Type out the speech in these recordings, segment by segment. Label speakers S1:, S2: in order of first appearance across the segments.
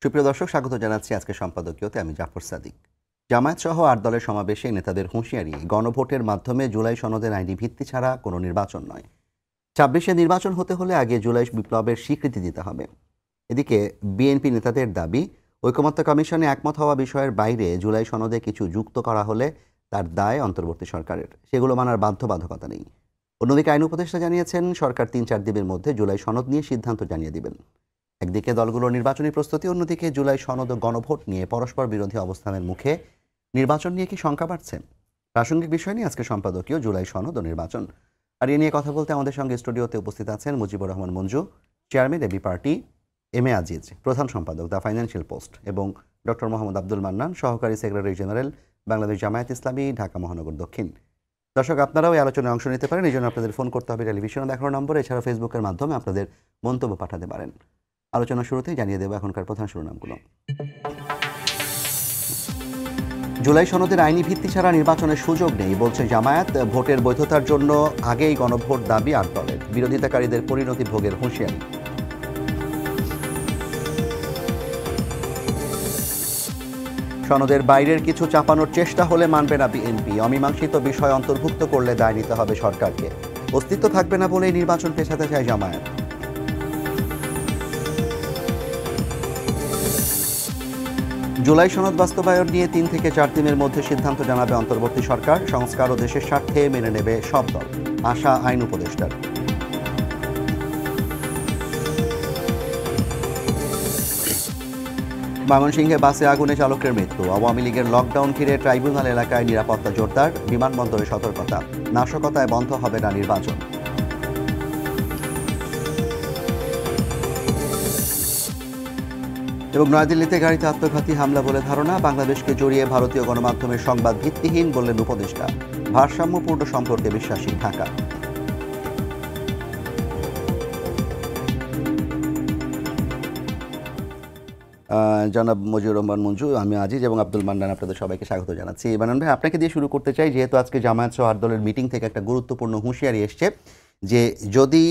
S1: সুপ্রিয় দর্শক, স্বাগত জানাচ্ছি আজকে সম্পাদকীয়তে। আমি জাফর সাদিক। জামায়াত সহ ৮ দলের সমাবেশে নেতাদের হুঁশিয়ারি, গণভোটের মাধ্যমে জুলাই সনদের আইনি ভিত্তি ছাড়া কোনো নির্বাচন নয়। ২৬-এ নির্বাচন হতে হলে আগে জুলাই বিপ্লবের স্বীকৃতি দিতে হবে। এদিকে বিএনপি নেতাদের দাবি, ঐকমত্য কমিশনে একমত হওয়া বিষয়ের বাইরে জুলাই সনদে কিছু যুক্ত করা হলে তার দায় অন্তর্বর্তী সরকারের, সেগুলো মানার বাধ্যবাধকতা নেই। অন্যদিকে আইন উপদেষ্টা জানিয়েছেন, সরকার ৩-৪ দিনের মধ্যে জুলাই সনদ নিয়ে সিদ্ধান্ত জানিয়ে দিবেন। একদিকে দলগুলোর নির্বাচনী প্রস্তুতি, অন্যদিকে জুলাই সনদ ও গণভোট নিয়ে পরস্পর বিরোধী অবস্থানের মুখে নির্বাচন নিয়ে কি শঙ্কা বাড়ছে? প্রাসঙ্গিক বিষয় নিয়ে আজকে সম্পাদকীয় জুলাই সনদ ও নির্বাচন। আর এ নিয়ে কথা বলতে আমাদের সঙ্গে স্টুডিওতে উপস্থিত আছেন Mujibur Rahman Manju, chairman AB party, M A Aziz, প্রধান সম্পাদক দ্য ফাইন্যান্সিয়াল পোস্ট, এবং ডক্টর মোহাম্মদ আব্দুল মান্নান, সহকারী সেক্রেটারি জেনারেল, বাংলাদেশ জামায়াত ইসলামী, ঢাকা মহানগর দক্ষিণ। দর্শক, আপনারাও এই আলোচনায় অংশ নিতে পারেন। এই জন্য আপনাদের ফোন করতে হবে টেলিভিশনে দেখানো নম্বরে, এছাড়া ফেসবুকের মাধ্যমে আপনাদের মন্তব্য পাঠাতে পারেন। আলোচনা শুরুতেই জানিয়ে দেব এখনকার প্রধান শিরোনামগুলো। জুলাই সনদের আইনি ভিত্তি ছাড়া নির্বাচনের সুযোগ নেই বলছে জামায়াত। ভোটের বৈধতার জন্য আগেই গণভোট দাবি ৮ দলের। বিরোধিতাকারীদের পরিণতি ভোগের হুঁশিয়ারি। সনদের বাইরের কিছু চাপানোর চেষ্টা হলে মানবে না বিএনপি। অমীমাংসিত বিষয় অন্তর্ভুক্ত করলে দায় নিতে হবে সরকারকে। অস্তিত্ব থাকবে না বলেই নির্বাচন পেছাতে চায় জামায়াত। জুলাই সনদ বাস্তবায়ন নিয়ে ৩ থেকে ৪ দিনের মধ্যে সিদ্ধান্ত জানাবে অন্তর্বর্তী সরকার। সংস্কার ও দেশের স্বার্থে মেনে নেবে সব দল, আশা আইন উপদেষ্টার। ময়মনসিংহে বাসে আগুনে চালকের মৃত্যু। আওয়ামী লীগের লকডাউন ঘিরে ট্রাইব্যুনাল এলাকায় নিরাপত্তা জোরদার। বিমানবন্দরে সতর্কতা। নাশকতায় বন্ধ হবে না নির্বাচন। এবং নয়াদিল্লিতে গাড়িতে আত্মঘাতী হামলা বলে ধারণা। বাংলাদেশকে জড়িয়ে ভারতীয় গণমাধ্যমের সংবাদ ভিত্তিহীন বললেন উপদেষ্টা। ভারসাম্যপূর্ণ সম্পর্কে বিশ্বাসী ঢাকা। জনাব মুজিবুর রহমান মঞ্জু, আমি আজিজ এবং আব্দুল মান্নান, আপনাদের সবাইকে স্বাগত জানাচ্ছি। মান্নান ভাই, আপনাকে দিয়ে শুরু করতে চাই, যেহেতু আজকে জামায়াত সহ ৮ দলের মিটিং থেকে একটা গুরুত্বপূর্ণ হুঁশিয়ারি এসছে যে যদি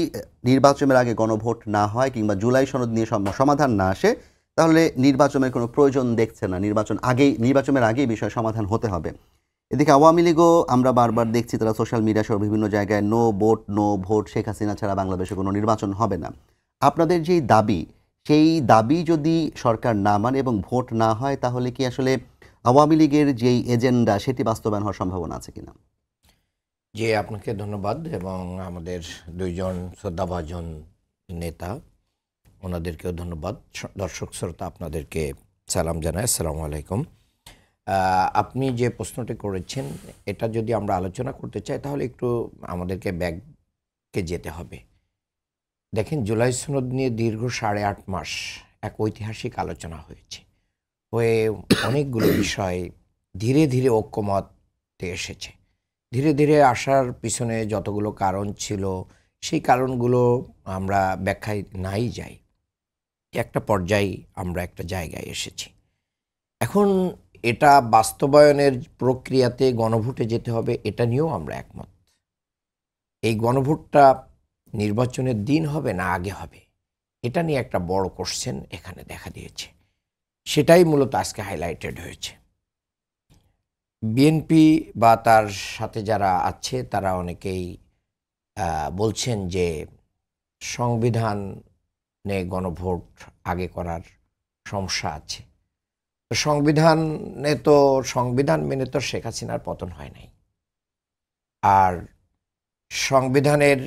S1: নির্বাচনের আগে গণভোট না হয় কিংবা জুলাই সনদ নিয়ে সমাধান না আসে, তাহলে নির্বাচনের কোনো প্রয়োজন দেখছে না। নির্বাচনের আগেই বিষয় সমাধান হতে হবে। এদিকে আওয়ামী লীগও আমরা বারবার দেখছি, তারা সোশ্যাল মিডিয়া সহ বিভিন্ন জায়গায় নো ভোট, শেখ হাসিনা ছাড়া বাংলাদেশে কোনো নির্বাচন হবে না। আপনাদের যেই দাবি, সেই দাবি যদি সরকার না মানে এবং ভোট না হয়, তাহলে কি আসলে আওয়ামী লীগের যেই এজেন্ডা সেটি বাস্তবায়ন হওয়ার সম্ভাবনা আছে কিনা?
S2: জি, আপনাকে ধন্যবাদ এবং আমাদের দুইজন শ্রদ্ধাভাজন নেতা, ওনাদেরকেও ধন্যবাদ। দর্শক শ্রোতা, আপনাদেরকে সালাম জানাই, আসসালামু আলাইকুম। আপনি যে প্রশ্নটি করেছেন, এটা যদি আমরা আলোচনা করতে চাই তাহলে একটু আমাদেরকে ব্যাককে যেতে হবে। দেখেন, জুলাই সনদ নিয়ে দীর্ঘ 8.5 মাস এক ঐতিহাসিক আলোচনা হয়েছে, হয়ে অনেকগুলো বিষয় ধীরে ধীরে ঐক্যমতে এসেছে। ধীরে ধীরে আসার পিছনে যতগুলো কারণ ছিল, সেই কারণগুলো আমরা ব্যাখ্যায় নাই যাই, একটা পর্যায়ে আমরা একটা জায়গায় এসেছি। এখন এটা বাস্তবায়নের প্রক্রিয়াতে গণভোটে যেতে হবে, এটা নিয়েও আমরা একমত। এই গণভোটটা নির্বাচনের দিন হবে না আগে হবে, এটা নিয়ে একটা বড় কোশ্চেন এখানে দেখা দিয়েছে। সেটাই মূলত আজকে হাইলাইটেড হয়েছে। বিএনপি বা তার সাথে যারা আছে তারা অনেকেই বলছেন যে সংবিধানে গণভোট আগে করার সমস্যা আছে। সংবিধান মেনে তো শেখ হাসিনার পতন হয় নাই। আর সংবিধানের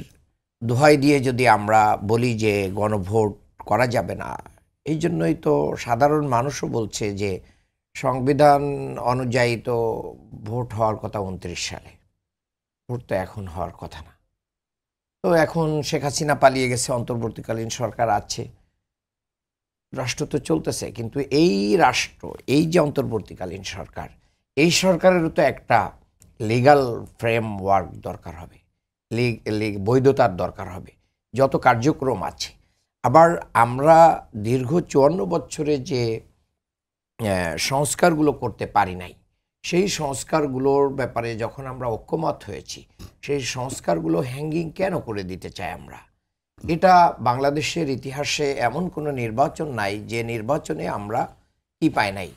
S2: দোহাই দিয়ে যদি আমরা বলি যে গণভোট করা যাবে না, এই জন্যই তো সাধারণ মানুষও বলছে যে সংবিধান অনুযায়ী তো ভোট হওয়ার কথা 29 সালে, ভোট তো এখন হওয়ার কথা না। তো এখন শেখ হাসিনা পালিয়ে গেছে, অন্তর্বর্তীকালীন সরকার আছে, রাষ্ট্র তো চলতেছে, কিন্তু এই রাষ্ট্র, এই যে অন্তর্বর্তীকালীন সরকার, এই সরকারেরও তো একটা লিগ্যাল ফ্রেমওয়ার্ক দরকার হবে, বৈধতার দরকার হবে, যত কার্যক্রম আছে। আবার আমরা দীর্ঘ 54 বছরে যে সংস্কারগুলো করতে পারি নাই, সেই সংস্কারগুলোর ব্যাপারে যখন আমরা ঐক্যমত হয়েছি, সেই সংস্কারগুলো হ্যাঙ্গিং কেন করে দিতে চাই আমরা? এটা বাংলাদেশের ইতিহাসে এমন কোনো নির্বাচন নাই যে নির্বাচনে আমরা কি পাই নাই।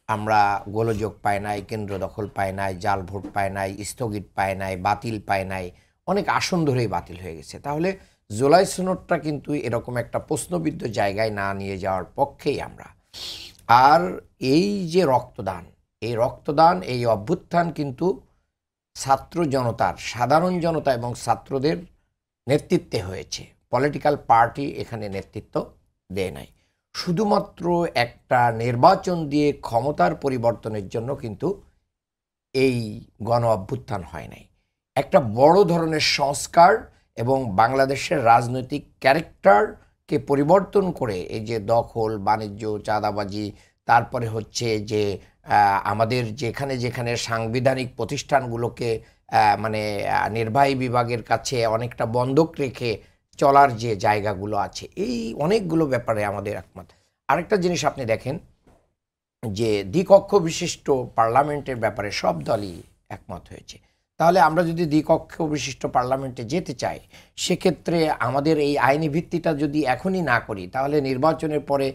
S2: আমরা গোলযোগ পাই নাই, কেন্দ্র দখল পাই নাই, জাল ভোট পাই নাই, স্থগিত পাই নাই, বাতিল পাই নাই, অনেক আসন ধরেই বাতিল হয়ে গেছে। তাহলে জুলাই সনদটা কিন্তু এরকম একটা প্রশ্নবিদ্ধ জায়গায় না নিয়ে যাওয়ার পক্ষেই আমরা। আর এই যে রক্তদান, এই অভ্যুত্থান কিন্তু ছাত্র জনতার, সাধারণ জনতা এবং ছাত্রদের নেতৃত্বে হয়েছে। পলিটিক্যাল পার্টি এখানে নেতৃত্ব দেয় নাই। শুধুমাত্র একটা নির্বাচন দিয়ে ক্ষমতার পরিবর্তনের জন্য কিন্তু এই গণ অভ্যুত্থান হয় নাই। একটা বড় ধরনের সংস্কার এবং বাংলাদেশের রাজনৈতিক ক্যারেক্টারকে পরিবর্তন করে এই যে দখল, বাণিজ্য, চাঁদাবাজি, তারপরে হচ্ছে যে আমাদের যেখানে যেখানে সাংবিধানিক প্রতিষ্ঠানগুলোকে মানে নির্বাহী বিভাগের কাছে অনেকটা বন্ধক রেখে চলার যে জায়গাগুলো আছে, এই অনেকগুলো ব্যাপারে আমাদের একমত। আরেকটা জিনিস আপনি দেখেন যে দ্বিকক্ষ বিশিষ্ট পার্লামেন্টের ব্যাপারে সব দলই একমত হয়েছে। তাহলে আমরা যদি দ্বিকক্ষ বিশিষ্ট পার্লামেন্টে যেতে চাই, সেক্ষেত্রে আমাদের এই আইনি ভিত্তিটা যদি এখনই না করি, তাহলে নির্বাচনের পরে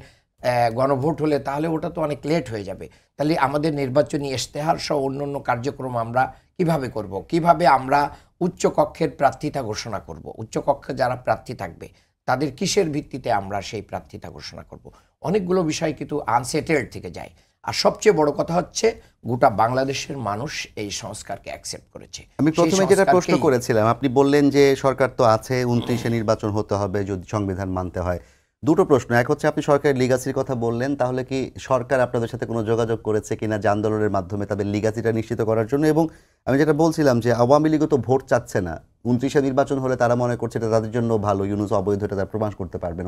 S2: গণভোট হলে তাহলে ওটা তো অনেক লেট হয়ে যাবে। তাহলে আমাদের নির্বাচনী ইশতেহার সহ অন্য কার্যক্রম আমরা কিভাবে করব, কিভাবে আমরা উচ্চকক্ষের প্রার্থিতা ঘোষণা করব, উচ্চকক্ষে যারা প্রার্থী থাকবে তাদের কিসের ভিত্তিতে আমরা সেই প্রার্থিতা ঘোষণা করব, অনেকগুলো বিষয় কিন্তু আনসেটেলড থেকে যায়। আর সবচেয়ে বড় কথা হচ্ছে গোটা বাংলাদেশের মানুষ এই সংস্কারকে অ্যাকসেপ্ট করেছে।
S1: আমি প্রথমে যেটা প্রশ্ন করেছিলাম, আপনি বললেন যে সরকার তো আছে, 29-এ নির্বাচন হতে হবে যদি সংবিধান মানতে হয়। দুটো প্রশ্ন, এক হচ্ছে আপনি সরকারের লিগাসির কথা বললেন, তাহলে কি সরকার আপনাদের সাথে কোনো যোগাযোগ করেছে কিনা যে আন্দোলনের মাধ্যমে তাদের লিগাসিটা নিশ্চিত করার জন্য? এবং আমি যেটা বলছিলাম যে আওয়ামী লীগও তো ভোট চাচ্ছে না, 29-এ নির্বাচন হলে তারা মনে করছে এটা তাদের জন্য ভালো, ইউনূস অবৈধ, এটা তারা প্রমাণ করতে পারবেন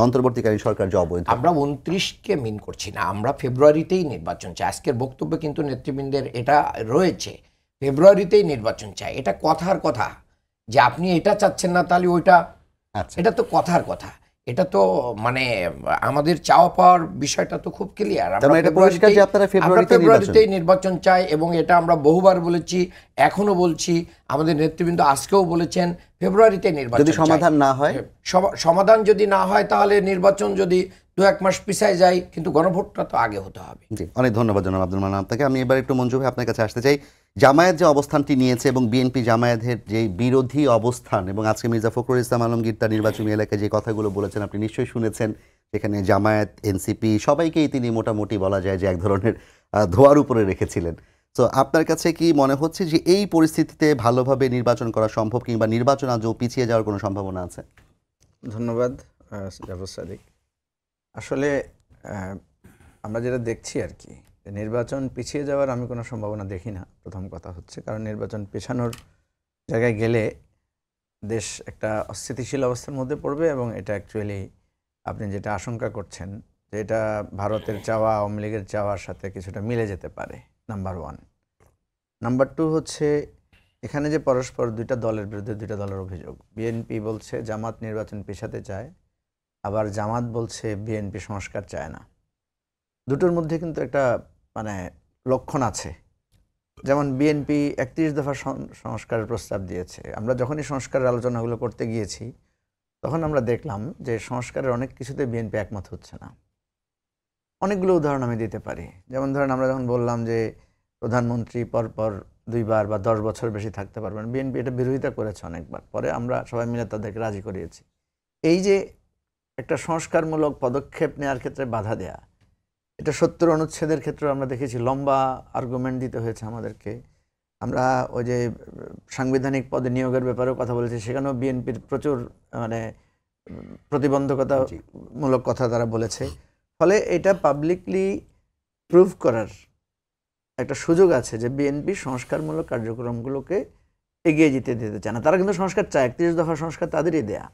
S1: অন্তর্বর্তীকালীন সরকার যে অবৈধ।
S2: আমরা 29কে মিন করছি না, আমরা ফেব্রুয়ারিতেই নির্বাচন চাই। আজকের বক্তব্যে কিন্তু নেতৃবৃন্দের এটা রয়েছে, ফেব্রুয়ারিতেই নির্বাচন চাই। এটা কথার কথা যে আপনি এটা চাচ্ছেন না তাহলে ওইটা,
S1: আচ্ছা,
S2: এটা তো কথার কথা। এটা তো মানে আমাদের চাওয়া পাওয়ার বিষয়টা তো খুব ক্লিয়ার। আমরা ফেব্রুয়ারিতেই নির্বাচন চাই এবং এটা আমরা বহুবার বলেছি, এখনো বলছি, আমাদের নেতৃবৃন্দ আজকেও বলেছেন ফেব্রুয়ারিতে নির্বাচন।
S1: যদি সমাধান না হয়,
S2: সমাধান যদি না হয় তাহলে নির্বাচন যদি 2-1 মাস পিছায় যায়, কিন্তু গণভোটটা তো আগে হতে হবে।
S1: জি, অনেক ধন্যবাদ জনাব আব্দুল মান্নান আপনাকে। আমি এবার একটু মঞ্জু ভাই আপনার কাছে আসতে চাই। জামায়াত যে অবস্থানটি নিয়েছে এবং বিএনপি জামায়াতের যে বিরোধী অবস্থান, এবং আজকে মির্জা ফখরুল ইসলাম আলমগীর তার নির্বাচনী এলাকায় যে কথাগুলো বলেছেন আপনি নিশ্চয়ই শুনেছেন, সেখানে জামায়াত, এনসিপি সবাইকেই তিনি মোটামুটি বলা যায় যে এক ধরনের ধোয়ার উপরে রেখেছিলেন। তো আপনার কাছে কি মনে হচ্ছে যে এই পরিস্থিতিতে ভালোভাবে নির্বাচন করা সম্ভব, কিংবা নির্বাচন আজও পিছিয়ে যাওয়ার কোনো সম্ভাবনা আছে?
S3: ধন্যবাদ জাফর সাদিক। আসলে আমরা যেটা দেখছি আর কি, নির্বাচন পিছিয়ে যাওয়ার আমি কোনো সম্ভাবনা দেখি না। প্রথম কথা হচ্ছে, কারণ নির্বাচন পেছানোর জায়গায় গেলে দেশ একটা অস্থিতিশীল অবস্থার মধ্যে পড়বে, এবং এটা অ্যাকচুয়ালি আপনি যেটা আশঙ্কা করছেন যে এটা ভারতের চাওয়া, আওয়ামী লীগের চাওয়ার সাথে কিছুটা মিলে যেতে পারে, নাম্বার 1। নাম্বার 2 হচ্ছে এখানে যে পরস্পর দুইটা দলের বিরুদ্ধে দুইটা দলের অভিযোগ। বিএনপি বলছে জামাত নির্বাচন পেছাতে চায়, আবার জামাত বলছে বিএনপি সংস্কার চায় না। দুটোর মধ্যে কিন্তু একটা মানে লক্ষণ আছে। যেমন বিএনপি 31 দফা সংস্কারের প্রস্তাব দিয়েছে। আমরা যখনই সংস্কারের আলোচনাগুলো করতে গিয়েছি তখন আমরা দেখলাম যে সংস্কারের অনেক কিছুতে বিএনপি একমত হচ্ছে না। অনেকগুলো উদাহরণ আমি দিতে পারি। যেমন ধরেন, আমরা যখন বললাম যে প্রধানমন্ত্রী পরপর 2 বার বা 10 বছর বেশি থাকতে পারবেন, বিএনপি এটা বিরোধিতা করেছে অনেকবার, পরে আমরা সবাই মিলে তাদেরকে রাজি করিয়েছি। এই যে একটা সংস্কারমূলক পদক্ষেপ নেওয়ার ক্ষেত্রে বাধা দেয়া, এটা 70 অনুচ্ছেদের ক্ষেত্রে আমরা দেখেছি লম্বা আর্গুমেন্ট দিতে হয়েছে আমাদেরকে। আমরা ওই যে সাংবিধানিক পদে নিয়োগের ব্যাপারেও কথা বলেছি, সেখানেও বিএনপির প্রচুর মানে প্রতিবন্ধকতামূলক কথা তারা বলেছে। ফলে এটা পাবলিকলি প্রুভ করার একটা সুযোগ আছে যে বিএনপি সংস্কারমূলক কার্যক্রমগুলোকে এগিয়ে যেতে দিতে চায় না। তারা কিন্তু সংস্কার চায়, 31 দফা সংস্কার তাদেরই দেয়া,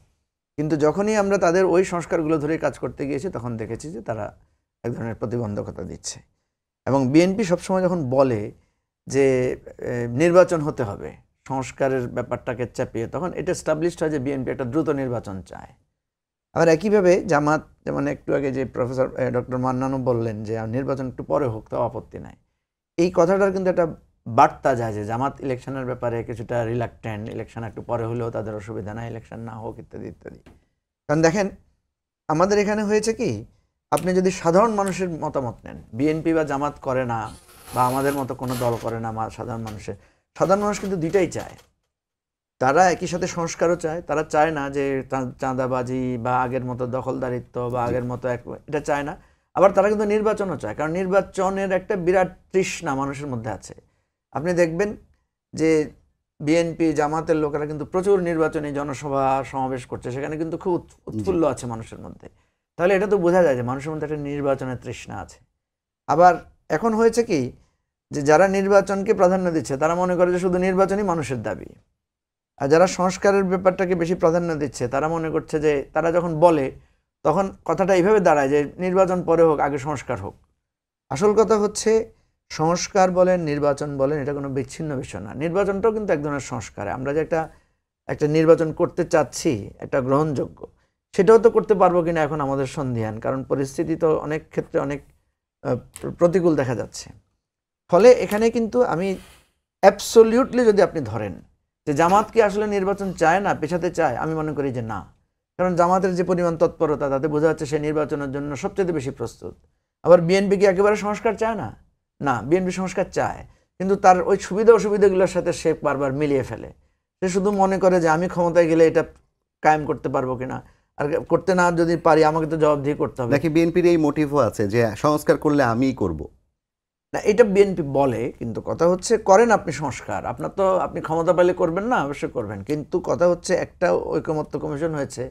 S3: কিন্তু যখনই আমরা তাদের ওই সংস্কারগুলো ধরে কাজ করতে গিয়েছি তখন দেখেছি যে তারা এক ধরনের প্রতিবন্ধকতা দিচ্ছে। এবং বিএনপি সবসময় যখন বলে যে নির্বাচন হতে হবে সংস্কারের ব্যাপারটাকে চাপিয়ে, তখন এটা এস্টাবলিশড হয় যে বিএনপি একটা দ্রুত নির্বাচন চায়। আবার একইভাবে জামাত, যেমন একটু আগে যে প্রফেসর ডক্টর মান্নানও বললেন যে নির্বাচন একটু পরে হোক, তাও আপত্তি নাই। এই কথাটার কিন্তু একটা বার্তা যায় যে জামাত ইলেকশনের ব্যাপারে কিছুটা রিলাক্টেন্ট, ইলেকশন একটু পরে হলেও তাদের অসুবিধা নাই, ইলেকশন না হোক ইত্যাদি ইত্যাদি। কারণ দেখেন আমাদের এখানে হয়েছে কি, আপনি যদি সাধারণ মানুষের মতামত নেন, বিএনপি বা জামাত করে না বা আমাদের মতো কোনো দল করে না, সাধারণ মানুষ কিন্তু দুইটাই চায়। তারা একই সাথে সংস্কারও চায়, তারা চায় না যে চাঁদাবাজি বা আগের মতো দখলদারিত্ব বা আগের মতো এটা চায় না। আবার তারা কিন্তু নির্বাচনও চায়, কারণ নির্বাচনের একটা বিরাট তৃষ্ণা মানুষের মধ্যে আছে। আপনি দেখবেন যে বিএনপি জামাতের লোকেরা কিন্তু প্রচুর নির্বাচনী জনসভা সমাবেশ করছে, সেখানে কিন্তু খুব উৎফুল্ল আছে মানুষের মধ্যে। তাহলে এটা তো বোঝা যায় যে মানুষের মধ্যে একটা নির্বাচনের তৃষ্ণা আছে। আবার এখন হয়েছে কি, যে যারা নির্বাচনকে প্রাধান্য দিচ্ছে তারা মনে করে যে শুধু নির্বাচনই মানুষের দাবি, আর যারা সংস্কারের ব্যাপারটাকে বেশি প্রাধান্য দিচ্ছে তারা মনে করছে যে তারা যখন বলে তখন কথাটা এইভাবে দাঁড়ায় যে নির্বাচন পরে হোক, আগে সংস্কার হোক। আসল কথা হচ্ছে সংস্কার বলেন নির্বাচন বলেন এটা কোনো বিচ্ছিন্ন বিষয় না। নির্বাচনটাও কিন্তু এক ধরনের সংস্কার। আমরা যে একটা নির্বাচন করতে চাচ্ছি একটা গ্রহণযোগ্য, সেটাও তো করতে পারবো কিনা এখন আমাদের সন্দিহান, কারণ পরিস্থিতি তো অনেক ক্ষেত্রে অনেক প্রতিকূল দেখা যাচ্ছে। ফলে এখানে কিন্তু আমি অ্যাবসলিউটলি যদি আপনি ধরেন যে জামাত কি আসলে নির্বাচন চায় না, পেছাতে চায়, আমি মনে করি যে না। কারণ জামাতের যে পরিমাণ তৎপরতা তাতে বোঝা যাচ্ছে সে নির্বাচনের জন্য সবচেয়ে বেশি প্রস্তুত। আবার বিএনপি কি একেবারে সংস্কার চায় না? না, বিএনপি সংস্কার চায়, কিন্তু তার ওই সুবিধা অসুবিধাগুলোর সাথে সে বারবার মিলিয়ে ফেলে। সে শুধু মনে করে যে আমি ক্ষমতায় গেলে এটা কায়েম করতে পারবো কিনা, আর করতে না যদি পারি আমাকে তো জবাবদিহি করতে হবে।
S1: নাকি বিএনপির এই মোটিভও আছে যে সংস্কার করলে আমিই করব?
S3: না, এটা বিএনপি বলে, কিন্তু কথা হচ্ছে করেন আপনি সংস্কার, আপনার তো আপনি ক্ষমতা পেলে করবেন না, অবশ্যই করবেন, কিন্তু কথা হচ্ছে একটা ঐকমত্য কমিশন হয়েছে,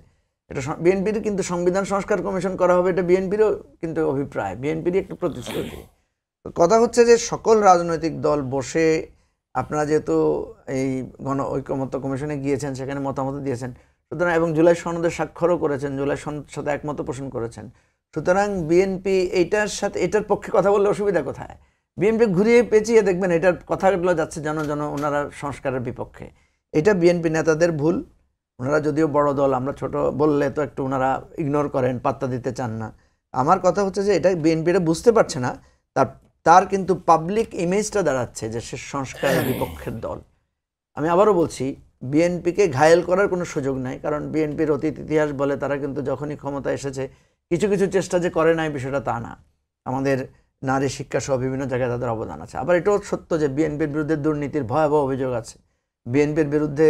S3: এটা বিএনপির কিন্তু সংবিধান সংস্কার কমিশন করা হবে, এটা বিএনপিরও কিন্তু অভিপ্রায়, বিএনপিরই একটা প্রতিশ্রুতি। কথা হচ্ছে যে সকল রাজনৈতিক দল বসে, আপনারা যেহেতু এই গণ ঐকমত্য কমিশনে গিয়েছেন, সেখানে মতামত দিয়েছেন, সুতরাং এবং জুলাই সনদে স্বাক্ষরও করেছেন, জুলাই সনদের সাথে একমত পোষণ করেছেন, সুতরাং বিএনপি এইটার সাথে এটার পক্ষে কথা বললে অসুবিধা কোথায়? বিএনপি ঘুরিয়ে পেঁচিয়ে দেখবেন এটার কথাগুলো যাচ্ছে ওনারা সংস্কারের বিপক্ষে। এটা বিএনপি নেতাদের ভুল। ওনারা যদিও বড় দল, আমরা ছোট বললে তো একটু ওনারা ইগনোর করেন, পাত্তা দিতে চান না। আমার কথা হচ্ছে যে এটা বিএনপিটা বুঝতে পারছে না, তার কিন্তু পাবলিক ইমেজটা দাঁড়াচ্ছে যে সে সংস্কারের বিপক্ষের দল। আমি আবারও বলছি, বিএনপিকে ঘায়েল করার কোনো সুযোগ নাই, কারণ বিএনপির অতীত ইতিহাস বলে তারা কিন্তু যখনই ক্ষমতা এসেছে কিছু কিছু চেষ্টা যে করে নাই বিষয়টা তা না। আমাদের নারী শিক্ষা সহ বিভিন্ন জায়গায় তাদের অবদান আছে। আবার এটাও সত্য যে বিএনপির বিরুদ্ধে দুর্নীতির ভয়াবহ অভিযোগ আছে, বিএনপির বিরুদ্ধে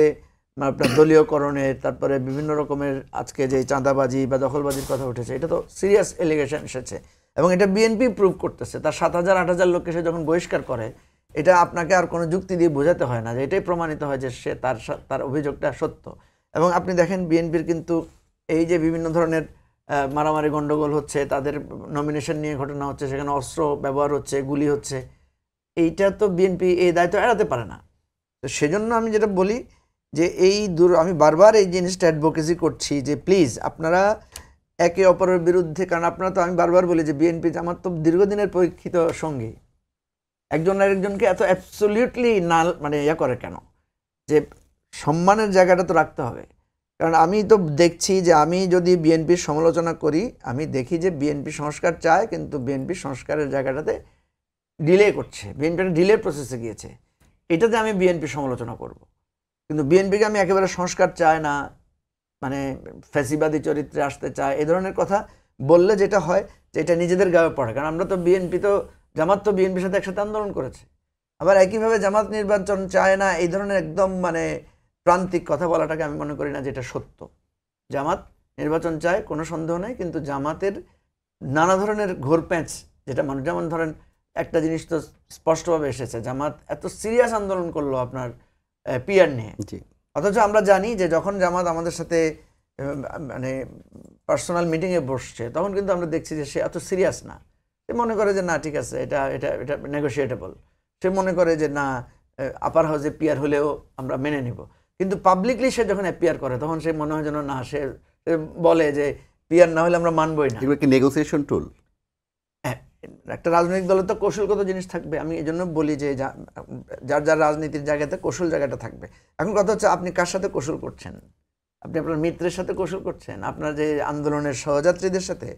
S3: আপনার দলীয়করণের, তারপরে বিভিন্ন রকমের আজকে যে চাঁদাবাজি বা দখলবাজির কথা উঠেছে, এটা তো সিরিয়াস এলিগেশন এসেছে এবং এটা বিএনপি প্রুভ করতেছে। তার 7,000-8,000 লোককে সে যখন বহিষ্কার করে, এটা আপনাকে আর কোনো যুক্তি দিয়ে বোঝাতে হয় না, যে এটাই প্রমাণিত হয় যে সে তার অভিযোগটা সত্য। এবং আপনি দেখেন বিএনপির কিন্তু এই যে বিভিন্ন ধরনের মারামারি গন্ডগোল হচ্ছে, তাদের নমিনেশন নিয়ে ঘটনা হচ্ছে, সেখানে অস্ত্র ব্যবহার হচ্ছে, গুলি হচ্ছে, এইটা তো বিএনপি এই দায়িত্ব এড়াতে পারে না। তো সেজন্য আমি যেটা বলি যে আমি বারবার এই জিনিসটা অ্যাডভোকেসি করছি যে প্লিজ আপনারা একে অপরের বিরুদ্ধে, কারণ আপনারা তো, আমি বারবার বলি যে বিএনপি আমার তো দীর্ঘদিনের পরীক্ষিত সঙ্গী, একজন আরেকজনকে এত অ্যাবসলিউটলি না মানে করে কেন, যে সম্মানের জায়গাটা তো রাখতে হবে। কারণ আমি তো দেখছি যে আমি যদি বিএনপির সমালোচনা করি, আমি দেখি যে বিএনপি সংস্কার চায়, কিন্তু বিএনপি সংস্কারের জায়গাটাতে ডিলে করছে, বিএনপি একটা ডিলের প্রসেসে গিয়েছে, এটাতে আমি বিএনপি সমালোচনা করব। কিন্তু বিএনপিকে আমি একেবারে সংস্কার চায় না, মানে ফ্যাসিবাদী চরিত্রে আসতে চায়, এ ধরনের কথা বললে যেটা হয় যে এটা নিজেদের গায়ে পড়ে। কারণ আমরা তো জামাত তো বিএনপির সাথে একসাথে আন্দোলন করেছে। আবার একইভাবে জামাত নির্বাচন চায় না, এই ধরনের একদম মানে প্রান্তিক কথা বলাটাকে আমি মনে করি না যে এটা সত্য। জামাত নির্বাচন চায়, কোনো সন্দেহ নেই, কিন্তু জামাতের নানা ধরনের ঘোরপ্যাঁচ, যেটা মানুষ, যেমন ধরেন একটা জিনিস তো স্পষ্টভাবে এসেছে, জামাত এত সিরিয়াস আন্দোলন করলো আপনার পিআর নিয়ে, অথচ আমরা জানি যে যখন জামাত আমাদের সাথে মানে পার্সোনাল মিটিংয়ে বসছে, তখন কিন্তু আমরা দেখছি যে সে এত সিরিয়াস না। সে মনে করে যে না ঠিক আছে, এটা এটা এটা নেগোশিয়েটেবল। সে মনে করে যে না, আপার হাউসে পিআর হলেও আমরা মেনে নিব। কিন্তু পাবলিকলি সে যখন অ্যাপিয়ার করে, তখন সে মনে হয় যেন না, সে বলে যে পিআর না হলে আমরা মানবই না।
S1: এগুলো কি নেগোসিয়েশন টুল?
S3: একটা রাজনৈতিক দলের তো কৌশলগত জিনিস থাকবে। আমি এই জন্য বলি যে যার যার রাজনীতির জায়গাতে কৌশল জায়গাটা থাকবে। এখন কথা হচ্ছে আপনি কার সাথে কৌশল করছেন? আপনি আপনার মিত্রের সাথে কৌশল করছেন, আপনার যে আন্দোলনের সহযাত্রীদের সাথে।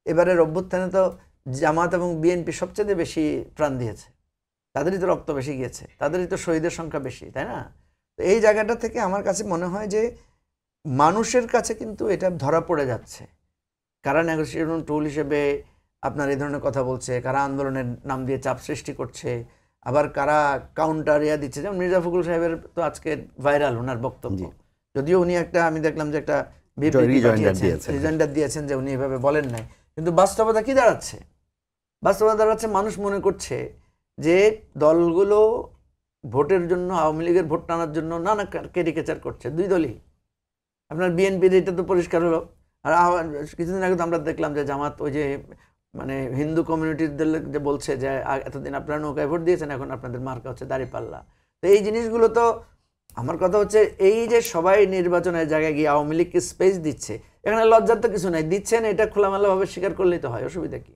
S3: এবারের অভ্যুত্থানে তো জামাত এবং বিএনপি সবচেয়ে বেশি প্রাণ দিয়েছে। তাদেরই তো রক্ত বেশি গিয়েছে, তাদেরই তো শহীদের সংখ্যা বেশি, তাই না? তো এই জায়গাটা থেকে আমার কাছে মনে হয় যে মানুষের কাছে কিন্তু এটা ধরা পড়ে যাচ্ছে, কারা নেগোসিয়েশন টুল হিসেবে আপনার এই ধরনের কথা বলছে, কারা আন্দোলনের নাম দিয়ে চাপ সৃষ্টি করছে, আবার কারা কাউন্টার দিচ্ছে। যেমন মির্জা ফখরুল সাহেবের তো আজকে ভাইরাল ওনার বক্তব্য, যদিও উনি একটা, আমি দেখলাম যে একটা রিজয়েন্ডার দিয়েছেন যে উনি এভাবে বলেন নাই, কিন্তু বাস্তবতা কি দাঁড়াচ্ছে? বাস্তবতা দাঁড়াচ্ছে মানুষ মনে করছে যে দলগুলো ভোটের জন্য, আওয়ামী লীগের ভোট টানার জন্য নানা ক্যারিকেচার করছে, দুই দলই। আপনার বিএনপির এটা তো পরিষ্কার হলো। আর কিছুদিন আগে তো আমরা দেখলাম যে জামাত ওই যে মানে হিন্দু কমিউনিটির যে বলছে যে এতদিন আপনারা নৌকায় ভোট দিয়েছেন, এখন আপনাদের মার্কা হচ্ছে দাঁড়িপাল্লা। তো এই জিনিসগুলো তো, আমার কথা হচ্ছে এই যে সবাই নির্বাচনের জায়গায় গিয়ে আওয়ামী লীগকে স্পেস দিচ্ছে, এখানে লজ্জার তো কিছু নাই, দিচ্ছেন এটা খোলামেলাভাবে স্বীকার করলেই তো হয়, অসুবিধা কি?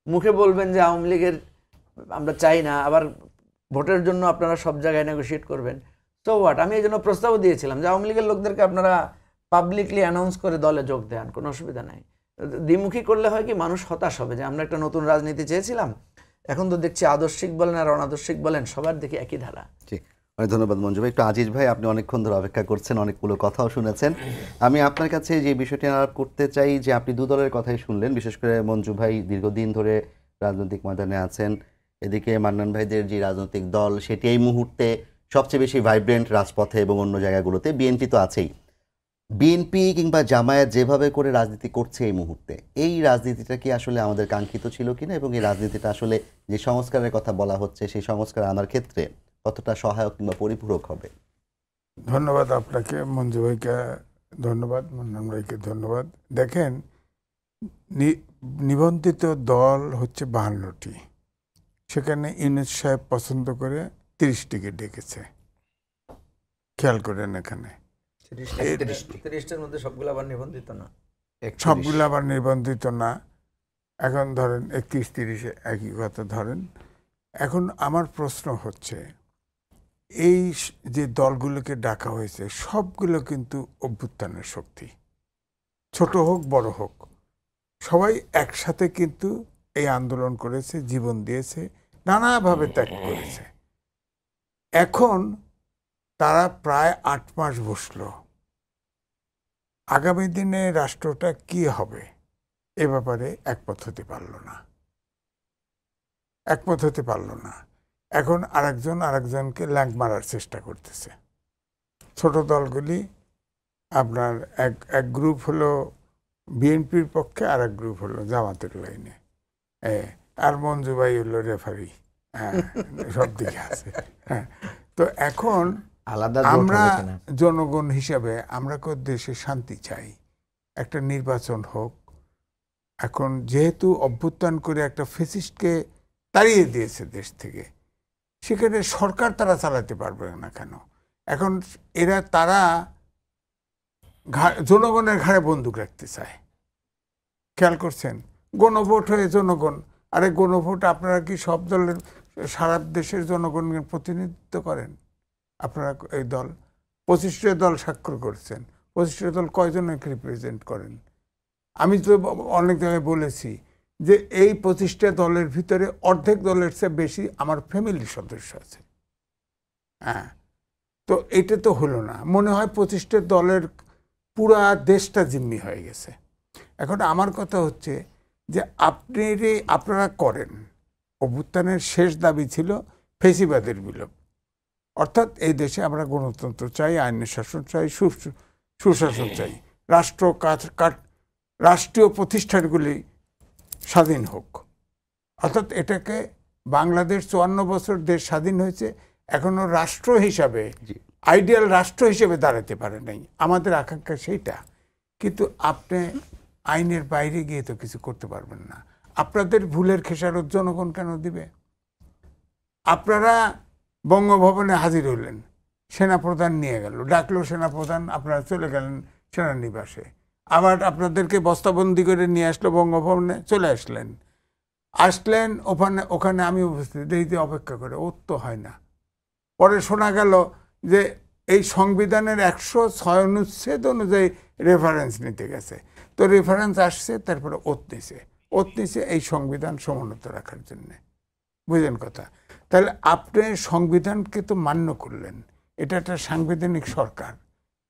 S3: মুখে বলবেন যে আওয়ামী লীগের আমরা চাই না, আবার ভোটের জন্য আপনারা সব জায়গায় নেগোশিয়েট করবেন, সো হোয়াট? আমি এই জন্য প্রস্তাবও দিয়েছিলাম যে আওয়ামী লীগের লোকদেরকে আপনারা পাবলিকলি অ্যানাউন্স করে দলে যোগ দেন, কোনো অসুবিধা নাই। দ্বিমুখী করলে হয় কি, মানুষ হতাশ হবে যে আমরা একটা নতুন রাজনীতি চেয়েছিলাম, এখন তো দেখছি আদর্শিক বলেন আর অনাদর্শিক বলেন সবার দেখি একই ধারা।
S1: ঠিক, অনেক ধন্যবাদ মঞ্জু ভাই। একটু আজিজ ভাই, আপনি অনেকক্ষণ ধরে অপেক্ষা করছেন, অনেকগুলো কথাও শুনেছেন। আমি আপনার কাছে যে বিষয়টি আলাপ করতে চাই যে আপনি দু দলের কথাই শুনলেন, বিশেষ করে মঞ্জু ভাই দীর্ঘদিন ধরে রাজনৈতিক ময়দানে আছেন, এদিকে মান্নান ভাইদের যে রাজনৈতিক দল সেটি এই মুহূর্তে সবচেয়ে বেশি ভাইব্রেন্ট রাজপথে এবং অন্য জায়গাগুলোতে, বিএনপি তো আছেই। বিএনপি কিংবা জামায়াত যেভাবে করে রাজনীতি করছে এই মুহূর্তে, এই রাজনীতিটা কি আসলে আমাদের কাঙ্ক্ষিত ছিল কিনা, এবং এই রাজনীতিটা আসলে যে সংস্কারের কথা বলা হচ্ছে সেই সংস্কার আনার ক্ষেত্রে কতটা সহায়ক কিংবা পরিপূরক হবে?
S4: ধন্যবাদ আপনাকে, মঞ্জু ভাইকে ধন্যবাদ, মান্নান ভাইকে ধন্যবাদ। দেখেন, নিবন্ধিত দল হচ্ছে 52টি, সেখানে ইউনূস সাহেব পছন্দ করে 30টিকে ডেকেছে, খেয়াল করেন। এখানে
S3: 30টার মধ্যে সবগুলো আবার নিবন্ধিত না,
S4: সবগুলো আবার নিবন্ধিত না। এখন ধরেন 31-30 একই কথা ধরেন। এখন আমার প্রশ্ন হচ্ছে, এই যে দলগুলোকে ডাকা হয়েছে সবগুলো কিন্তু অভ্যুত্থানের শক্তি, ছোট হোক বড় হোক, সবাই একসাথে কিন্তু এই আন্দোলন করেছে, জীবন দিয়েছে, নানাভাবে ত্যাগ করেছে। এখন তারা প্রায় 8 মাস বসলো, আগামী দিনে রাষ্ট্রটা কি হবে এ ব্যাপারে একমত হতে পারল না। এখন আরেকজনকে ল্যাঙ্ক মারার চেষ্টা করতেছে। ছোট দলগুলি আপনার এক গ্রুপ হলো বিএনপির পক্ষে, আর এক গ্রুপ হলো জামাতের লাইনে, আর মঞ্জু ভাই হলো রেফারি, সব দিকে আছে। তো এখন আমরা জনগণ হিসাবে আমরা দেশে শান্তি চাই, একটা নির্বাচন হোক। এখন যেহেতু অভ্যুত্থান করে একটা ফ্যাসিস্টকে তাড়িয়ে দিয়েছে দেশ থেকে, সেখানে সরকার তারা চালাতে পারবে না কেন? এখন তারা জনগণের ঘাড়ে বন্দুক রাখতে চায়, খেয়াল করছেন? গণভোট হয়ে জনগণ, আরে গণভোট আপনারা কি সব দলের, সারা দেশের জনগণের প্রতিনিধিত্ব করেন? আপনারা এই দল 25টা দল স্বাক্ষর করছেন, 25টা দল কয়জনকে রিপ্রেজেন্ট করেন? আমি তো অনেক জায়গায় বলেছি যে এই 25টা দলের ভিতরে অর্ধেক দলের চেয়ে বেশি আমার ফ্যামিলির সদস্য আছে। তো এটা তো হলো না, মনে হয় 25টা দলের পুরা দেশটা জিম্মি হয়ে গেছে। এখন আমার কথা হচ্ছে যে আপনারা করেন, অভ্যুত্থানের শেষ দাবি ছিল ফ্যাসিবাদের বিলোপ, অর্থাৎ এই দেশে আমরা গণতন্ত্র চাই, আইনের শাসন চাই, সুশাসন চাই, রাষ্ট্রীয় প্রতিষ্ঠানগুলি স্বাধীন হোক। অর্থাৎ এটাকে বাংলাদেশ 54 বছর দেশ স্বাধীন হয়েছে, এখনো রাষ্ট্র হিসাবে, আইডিয়াল রাষ্ট্র হিসেবে দাঁড়াতে পারে নাই। আমাদের আকাঙ্ক্ষা সেইটা, কিন্তু আপনি আইনের বাইরে গিয়ে তো কিছু করতে পারবেন না। আপনাদের ভুলের খেসারত জনগণ কেন দিবে? আপনারা বঙ্গভবনে হাজির হলেন, সেনাপ্রধান নিয়ে গেল, ডাকলো সেনাপ্রধান, আপনারা চলে গেলেন সেনানিবাসে, আবার আপনাদেরকে বস্তাবন্দি করে নিয়ে আসলো বঙ্গভবনে, চলে আসলেন ওখানে আমি উপস্থিত, দেখতে অপেক্ষা করে, ওর তো হয় না। পরে শোনা গেল যে এই সংবিধানের 106 অনুচ্ছেদ অনুযায়ী রেফারেন্স নিতে গেছে, তো রেফারেন্স আসছে, তারপরে ওত নিছে এই সংবিধান সমুন্নত রাখার জন্যে। বুঝলেন কথা? তাহলে আপনি সংবিধানকে তো মান্য করলেন, এটা একটা সাংবিধানিক সরকার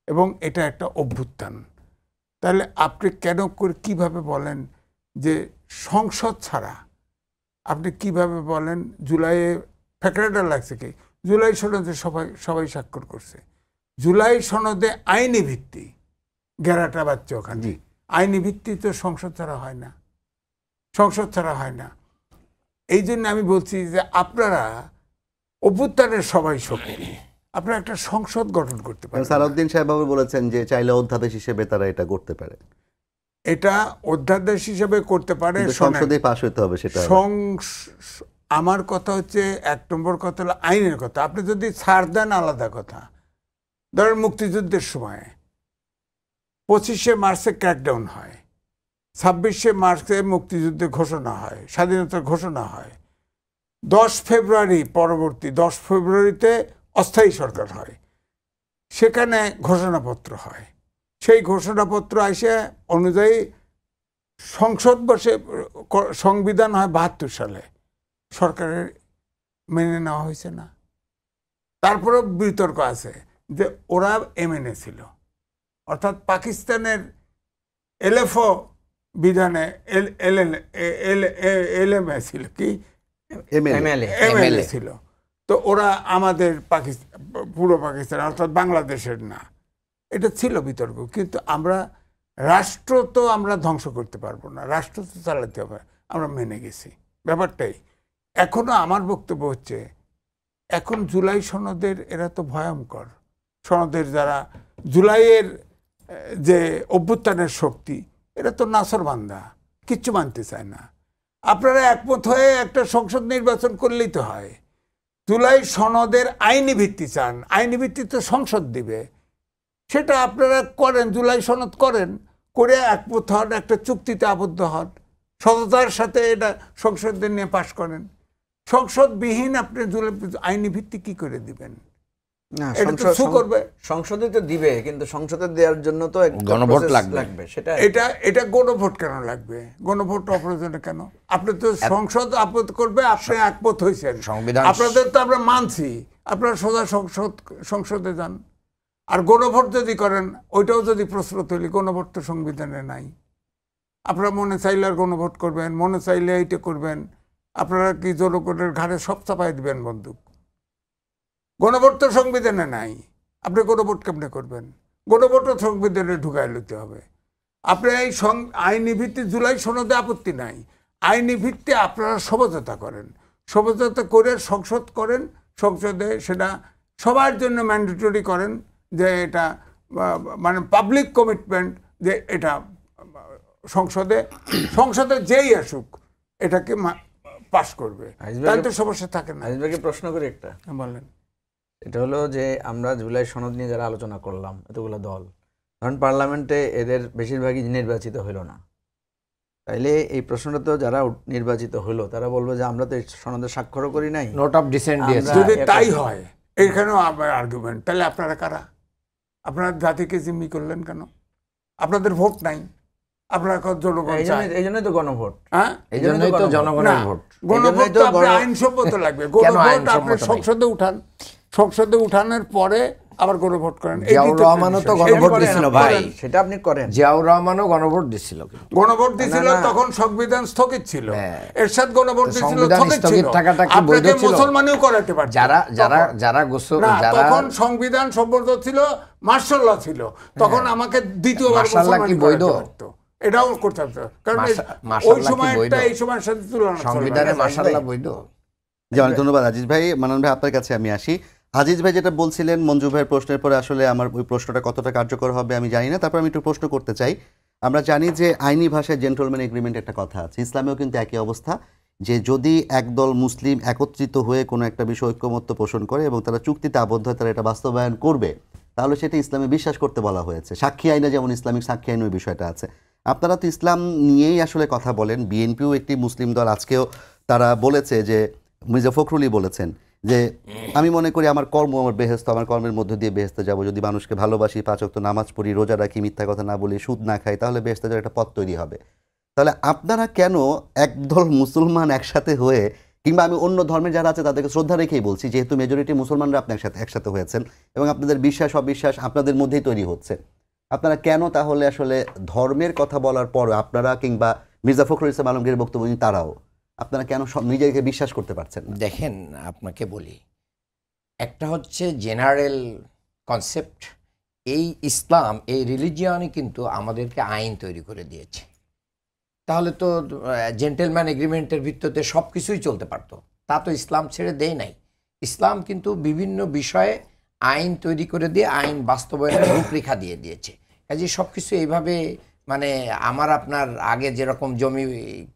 S4: এবং এটা একটা অভ্যুত্থান। তাহলে আপনি কেন করে কিভাবে বলেন যে সংসদ ছাড়া, আপনি কিভাবে বলেন জুলাইয়ে ফ্যাক্টরটা লাগছে কি? জুলাই সনদে সবাই স্বাক্ষর করছে। জুলাই সনদে আইনি ভিত্তি, গেরাটা বাচ্চা ওখানে আইনি ভিত্তি তো সংসদ ছাড়া হয় না, সংসদ ছাড়া হয় না। এই জন্য আমি বলছি যে আপনারা অভ্যুত্থানের সবাই শক্তি, আপনারা একটা সংসদ গঠন করতে পারেন।
S1: সালাউদ্দিন সাহেব বলেছেন যে চাইলে অধ্যাদেশ হিসেবে তারা এটা করতে পারে,
S4: এটা অধ্যাদেশ হিসেবে করতে পারে,
S1: সংসদে পাশ হতে হবে সেটা।
S4: আমার কথা হচ্ছে 1 নম্বর কথা হলো আইনের কথা। আপনি যদি ছাড় দেন আলাদা কথা। ধরেন মুক্তিযুদ্ধের সময় 25শে মার্চে ক্র্যাকডাউন হয়, 26শে মার্চে মুক্তিযুদ্ধে ঘোষণা হয়, স্বাধীনতার ঘোষণা হয়, 10 ফেব্রুয়ারি পরবর্তী 10 ফেব্রুয়ারিতে অস্থায়ী সরকার হয়, সেখানে ঘোষণাপত্র হয়। সেই ঘোষণাপত্র এসে অনুযায়ী সংসদ বসে সংবিধান হয় 72 সালে, সরকারের মেনে নেওয়া হয়েছে না। তারপরেও বিতর্ক আছে যে ওরা এমএনএ ছিল, অর্থাৎ পাকিস্তানের এলএফও বিধানে এলএমএ ছিল, কি এমএলএ ছিল। তো ওরা আমাদের পুরো পাকিস্তান অর্থাৎ বাংলাদেশের না, এটা ছিল বিতর্ক। কিন্তু আমরা রাষ্ট্র তো আমরা ধ্বংস করতে পারবো না, রাষ্ট্র তো চালাতে হবে, আমরা মেনে গেছি ব্যাপারটাই। এখনো আমার বক্তব্য হচ্ছে এখন জুলাই সনদের এরা তো ভয়ঙ্কর সনদের, যারা জুলাইয়ের যে অভ্যুত্থানের শক্তি, এরা তো নাসরবান্দা, কিচ্ছু মানতে চায় না। আপনারা একমত হয়ে একটা সংসদ নির্বাচন করলেই তো হয়। জুলাই সনদের আইনি ভিত্তি চান, আইনি ভিত্তি তো সংসদ দিবে, সেটা আপনারা করেন, জুলাই সনদ করেন, করে একমত হন, একটা চুক্তিতে আবদ্ধ হন, সততার সাথে এটা সংসদে নিয়ে পাশ করেন। সংসদবিহীন আপনি আইনি ভিত্তি কি করে দিবেন?
S3: সংসদে তো দিবে, কিন্তু সংসদে দেওয়ার জন্য তো
S2: গণভোট লাগবে।
S3: সেটা
S4: এটা গণভোট কেন লাগবে? গণভোট অপ্রয়োজনে কেন? আপনি তো সংসদ আপত্ত করবে, আপনি একমত হয়েছেন, আপনাদের তো আমরা মানছি, আপনারা সোজা সংসদে যান। আর গণভোট যদি করেন, ওইটাও যদি প্রশ্ন তৈরি, গণভোট তো সংবিধানে নাই। আপনারা মনে চাইলে আর গণভোট করবেন, মনে চাইলে এইটা করবেন, আপনারা কি জনগণের ঘাড়ে সব চাপাই দিবেন বন্দুক? গণভোট তো সংবিধানে নাই, আপনি গণভোট কেমনে করবেন? গণভোটও সংবিধানে ঢুকাই লইতে হবে। আপনি এই আইনি ভিত্তি জুলাই সনদে আপত্তি নাই, আইনি ভিত্তি আপনারা সমঝোতা করেন, সমঝোতা করে সংসদ করেন, সংসদে সেটা সবার জন্য ম্যান্ডেটরি করেন, যে এটা মানে পাবলিক কমিটমেন্ট, যে এটা সংসদে যেই আসুক এটাকে পাস করবে, তাহলে তো সমস্যা থাকে না।
S3: প্রশ্ন করি একটা,
S4: বলেন।
S3: এটা হলো যে আমরা জুলাই সনদ নিয়ে যারা আলোচনা করলাম, এতগুলো দল, কারণ পার্লামেন্টে এদের বেশিরভাগই নির্বাচিত হলো না, তাইলে এই প্রশ্নটা তো যারা নির্বাচিত হলো তারা বলবে যে আমরা তো এই সনদে স্বাক্ষরও করি নাই,
S2: নোট অফ ডিসেন্ট দিয়েছে।
S4: যদি তাই হয়, এখানেও আমার আর্গুমেন্ট, তাহলে আপনারা কারা? আপনারা জাতিকে জিম্মি করলেন কেন? আপনাদের ভোট নাই, আপনারা জনগণ,
S3: এই জন্যই তো গণভোট।
S4: হ্যাঁ,
S2: এই জন্যই তো জনগণের ভোট।
S4: গণভোট তো আইনসম্মত লাগবে। গণভোট আপনি সংসদে উঠান, সংসদে উঠানোর পরে আবার গণভোট করেন।
S2: জিয়াউর রহমানও তো গণভোট দিছিল ভাই,
S3: সেটা আপনি করেন।
S2: জিয়াউর রহমানও গণভোট দিছিল,
S4: গণভোট দিছিল, তখন সংবিধান স্থগিত ছিল। এরশাদ গণভোট দিছিল, স্থগিত ছিল।
S2: টাকাটা কি বৈধ ছিল?
S4: মুসলমানও করাতে পারত।
S2: যারা গোসল, যারা
S4: তখন সংবিধান সম্পর্ক ছিল, মার্শাল ল ছিল, তখন আমাকে দ্বিতীয়বার
S2: মার্শাল কি বৈধ?
S4: এটাও করতে হবে, কারণ ওই সময়টা এই সময়ের সাথে তুলনা
S2: সংবিধানে মার্শাল ল বৈধ।
S1: জি, অনেক ধন্যবাদ আজিজ ভাই। মানন ভাই, আপনার কাছে আমি আসি। আজিজ ভাই যেটা বলছিলেন মঞ্জু ভাইয়ের প্রশ্নের পরে, আসলে আমার ওই প্রশ্নটা কতটা কার্যকর হবে আমি জানি না, তারপর আমি একটু প্রশ্ন করতে চাই। আমরা জানি যে আইনি ভাষায় জেন্টলম্যান এগ্রিমেন্ট একটা কথা আছে, ইসলামেও কিন্তু একই অবস্থা, যে যদি একদল মুসলিম একত্রিত হয়ে কোনো একটা বিষয় ঐক্যমত্য পোষণ করে এবং তারা চুক্তিতে আবদ্ধ হয়, তারা এটা বাস্তবায়ন করবে, তাহলে সেটা ইসলামে বিশ্বাস করতে বলা হয়েছে। সাক্ষী আইনে যেমন ইসলামিক সাক্ষী আইন ওই বিষয়টা আছে। আপনারা তো ইসলাম নিয়েই আসলে কথা বলেন, বিএনপিও একটি মুসলিম দল, আজকেও তারা বলেছে যে, মির্জা ফখরুলই বলেছেন যে আমি মনে করি আমার কর্ম আমার বেহেস্ত, আমার কর্মের মধ্য দিয়ে বেহেস্তে যাব, যদি মানুষকে ভালোবাসি, 5 ওয়াক্ত নামাজ পড়ি, রোজা রাখি, মিথ্যা কথা না বলি, সুদ না খাই, তাহলে বেহেস্তে যাওয়ার একটা পথ তৈরি হবে। তাহলে আপনারা কেন একদল মুসলমান একসাথে হয়ে কিংবা আমি অন্য ধর্মের যারা আছে তাদেরকে শ্রদ্ধা রেখেই বলছি, যেহেতু মেজরিটি মুসলমানরা আপনি একসাথে হয়েছেন এবং আপনাদের বিশ্বাস অবিশ্বাস আপনাদের মধ্যেই তৈরি হচ্ছে, আপনারা কেন তাহলে আসলে ধর্মের কথা বলার পর আপনারা কিংবা মির্জা ফখরুল ইসলাম আলমগীরের বক্তব্য তারাও আপনারা কেন নিজেকে বিশ্বাস করতে পারছেন না?
S2: দেখেন, আপনাকে বলি, একটা হচ্ছে জেনারেল কনসেপ্ট, এই ইসলাম, এই রিলিজিয়নই কিন্তু আমাদেরকে আইন তৈরি করে দিয়েছে। তাহলে তো জেন্টেলম্যান এগ্রিমেন্টের ভিত্তিতে সব কিছুই চলতে পারতো, তা তো ইসলাম ছেড়ে দেয় নাই। ইসলাম কিন্তু বিভিন্ন বিষয়ে আইন তৈরি করে দিয়ে আইন বাস্তবায়নের রূপরেখা দিয়ে দিয়েছে। কাজে সব কিছু এইভাবে মানে আমার আপনার আগে যেরকম জমি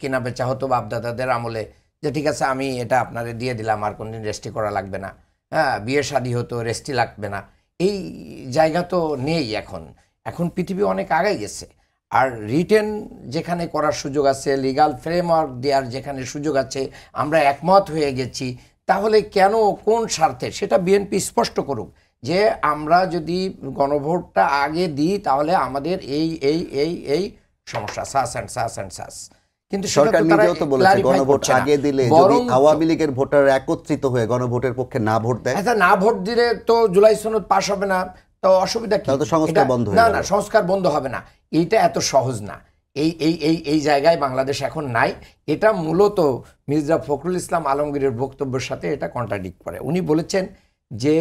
S2: কেনা বেচা হতো বাপদাদাদের আমলে, যে ঠিক আছে আমি এটা আপনারে দিয়ে দিলাম, আর কোনদিন রেস্টি করা লাগবে না, হ্যাঁ, বিয়ে শাদী হতো রেস্টি লাগবে না, এই জায়গা তো নেই এখন। এখন পৃথিবী অনেক আগাই গেছে। আর রিটেন যেখানে করার সুযোগ আছে, লিগাল ফ্রেমওয়ার্ক দেওয়ার যেখানে সুযোগ আছে, আমরা একমত হয়ে গেছি, তাহলে কেন, কোন স্বার্থে, সেটা বিএনপি স্পষ্ট করুক যে আমরা যদি গণভোটটা আগে দিই তাহলে আমাদের এই এই এই এই সমস্যা, সাস অ্যান্ড সাস অ্যান্ড সাস। কিন্তু
S1: সরকার নিজেও তো বলেছে গণভোট আগে দিলে যদি আওয়ামী লীগের ভোটার একত্রিত হয়ে গণভোটের পক্ষে না ভোট দেয়,
S2: আচ্ছা না ভোট দিলে তো জুলাই সনদ পাস হবে না, তো অসুবিধা কি?
S1: সংস্কার বন্ধ
S2: না না, সংস্কার বন্ধ হবে না, এইটা এত সহজ না। এই এই এই এই জায়গায় বাংলাদেশ এখন নাই। এটা মূলত মির্জা ফখরুল ইসলাম আলমগীরের বক্তব্যের সাথে এটা কন্ট্রাডিক্ট করে। উনি বলেছেন যে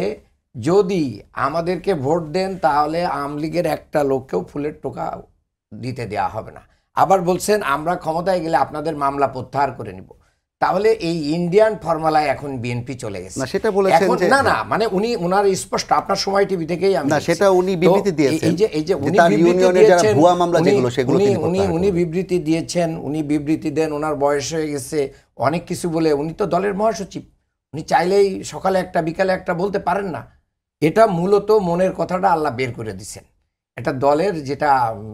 S2: যদি আমাদেরকে ভোট দেন তাহলে আওয়ামী লীগের একটা লোককেও ফুলের টোকা দিতে দেওয়া হবে না। আবার বলছেন আমরা ক্ষমতায় গেলে আপনাদের মামলা প্রত্যাহার করে নিব। তাহলে এই ইন্ডিয়ান ফর্মুলায় এখন বিএনপি চলে গেছে।
S1: না সেটা বলেছেন যে
S2: না না, মানে উনি ওনার স্পষ্ট, আপনার সময় টিভি থেকেই আমি
S1: না, সেটা উনি বিবৃতি দিয়েছেন।
S2: এই যে উনি
S1: ইউনিয়নের যারা ভুয়া মামলা যেগুলো সেগুলো
S2: উনি বিবৃতি দিয়েছেন, উনি বিবৃতি দেন, ওনার বয়স হয়ে গেছে অনেক কিছু বলে, উনি তো দলের মহাসচিব, উনি চাইলেই সকালে একটা বিকালে একটা বলতে পারেন না। এটা মূলত মনের কথাটা আল্লাহ বের করে দিছেন। এটা দলের যেটা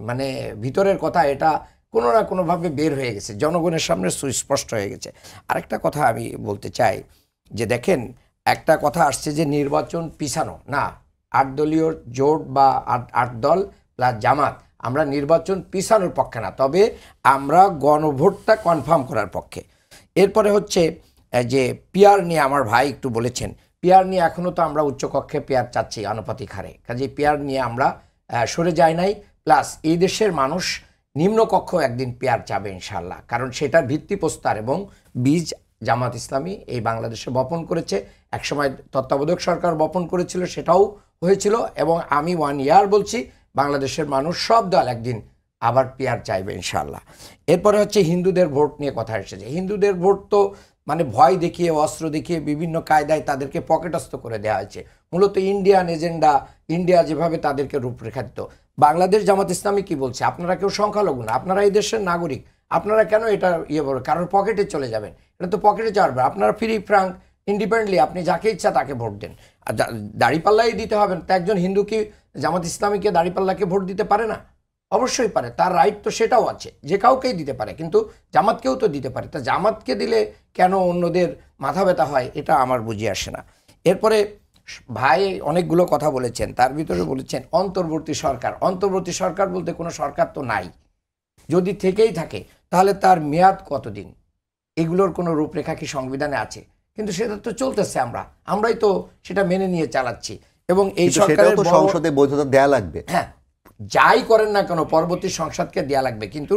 S2: মানে ভিতরের কথা, এটা কোনো না কোনোভাবে বের হয়ে গেছে, জনগণের সামনে সুস্পষ্ট হয়ে গেছে। আরেকটা কথা আমি বলতে চাই যে দেখেন, একটা কথা আসছে যে নির্বাচন পিছানো না, 8 দলীয় জোট বা 8 দল প্লাস জামাত, আমরা নির্বাচন পিছানোর পক্ষে না, তবে আমরা গণভোটটা কনফার্ম করার পক্ষে। এরপরে হচ্ছে যে পিয়ার নিয়ে আমার ভাই একটু বলেছেন, পিয়ার নিয়ে এখনও তো আমরা উচ্চকক্ষে পিয়ার চাচ্ছি আনুপাতিক হারে, কাজে পিয়ার নিয়ে আমরা সরে যাই নাই। প্লাস এই দেশের মানুষ নিম্নকক্ষ একদিন পেয়ার চাবে ইনশাল্লাহ, কারণ সেটার ভিত্তিপ্রস্তর এবং বীজ জামাত ইসলামী এই বাংলাদেশে বপন করেছে। একসময় তত্ত্বাবধায়ক সরকার বপন করেছিল, সেটাও হয়েছিল, এবং আমি 1 ইয়ার বলছি বাংলাদেশের মানুষ সব দল একদিন আবার পেয়ার চাইবে ইনশাল্লাহ। এরপরে হচ্ছে হিন্দুদের ভোট নিয়ে কথা এসেছে। হিন্দুদের ভোট তো মানে ভয় দেখিয়ে, অস্ত্র দেখিয়ে, বিভিন্ন কায়দায় তাদেরকে পকেটস্থ করে দেওয়া হয়েছে। মূলত ইন্ডিয়ান এজেন্ডা, ইন্ডিয়া যেভাবে তাদেরকে রূপরেখা দিত। বাংলাদেশ জামাত ইসলামী কি বলছে, আপনারা কেউ সংখ্যালঘু না, আপনারা এই দেশের নাগরিক, আপনারা কেন এটা বলবেন, কারোর পকেটে চলে যাবেন? এটা তো পকেটে যাওয়ার, আপনারা ফ্রি ফ্রাঙ্ক ইন্ডিপেন্ডেন্টলি আপনি যাকে ইচ্ছা তাকে ভোট দেন। আর দাড়িপাল্লাই দিতে হবে তা একজন হিন্দু কি জামাত ইসলামীকে দাড়িপাল্লাকে ভোট দিতে পারে না? অবশ্যই পারে, তার রাইট তো সেটাও আছে, যে কাউকেই দিতে পারে, কিন্তু জামাতকেও তো দিতে পারে। তা জামাতকে দিলে কেন অন্যদের মাথা ব্যথা হয়, এটা আমার বুঝে আসে না। এরপরে ভাই অনেকগুলো কথা বলেছেন, তার ভিতরে বলেছেন অন্তর্বর্তী সরকার। অন্তর্বর্তী সরকার বলতে কোনো সরকার তো নাই, যদি থেকেই থাকে তাহলে তার মেয়াদ কতদিন, এগুলোর কোনো রূপরেখা কি সংবিধানে আছে? কিন্তু সেটা তো চলতেছে, আমরাই তো সেটা মেনে নিয়ে চালাচ্ছি। এবং এই সরকারের
S1: সংসদে বৈধতা দেয়া লাগবে,
S2: হ্যাঁ যাই করেন না কেন পরবর্তী সংসদকে দেয়া লাগবে। কিন্তু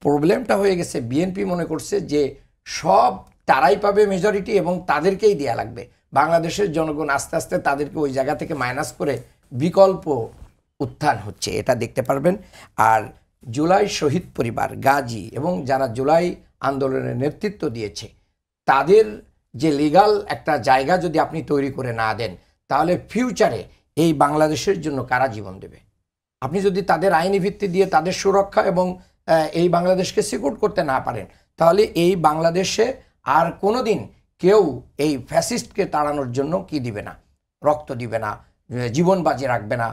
S2: প্রবলেমটা হয়ে গেছে, বিএনপি মনে করছে যে সব তারাই পাবে মেজরিটি এবং তাদেরকেই দেয়া লাগবে। বাংলাদেশের জনগণ আস্তে আস্তে তাদেরকে ওই জায়গা থেকে মাইনাস করে বিকল্প উত্থান হচ্ছে, এটা দেখতে পারবেন। আর জুলাই শহীদ পরিবার, গাজী এবং যারা জুলাই আন্দোলনের নেতৃত্ব দিয়েছে, তাদের যে লিগাল একটা জায়গা যদি আপনি তৈরি করে না দেন, তাহলে ফিউচারে এই বাংলাদেশের জন্য কারা জীবন দেবে? আপনি যদি তাদের আইনি ভিত্তি দিয়ে তাদের সুরক্ষা এবং এই বাংলাদেশকে সিকিউর করতে না পারেন, তাহলে এই বাংলাদেশে আর কোনো দিন কেউ এই ফ্যাসিস্টকে তাড়ানোর জন্য কি দিবে না, রক্ত দিবে না, জীবন বাজি রাখবে না,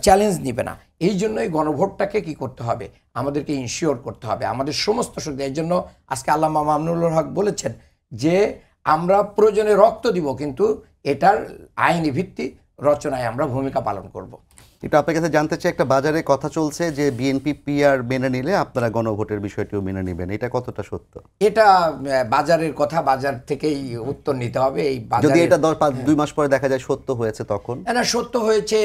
S2: চ্যালেঞ্জ নিবে না। এই জন্যই গণভোটটাকে কি করতে হবে, আমাদেরকে ইনশিওর করতে হবে আমাদের সমস্ত সুবিধা। এই জন্য আজকে আল্লামা মামুনুল হক বলেছেন যে আমরা প্রয়োজনে রক্ত দিব, কিন্তু এটার আইনি ভিত্তি রচনায় আমরা ভূমিকা পালন করব।
S1: এটা আপনার কাছে জানতে চাই, একটা বাজারে কথা চলছে যে বিএনপি পিআর মেনে নিলে আপনারা গণভোটের বিষয়টিও মেনে নেবেন, এটা কতটা সত্য?
S2: এটা বাজারের কথা, বাজার থেকেই উত্তর নিতে হবে। এই
S1: যদি
S2: বাজারে
S1: এটা 2 মাস পরে দেখা যায় সত্য হয়েছে তখন?
S2: না, সত্য হয়েছে,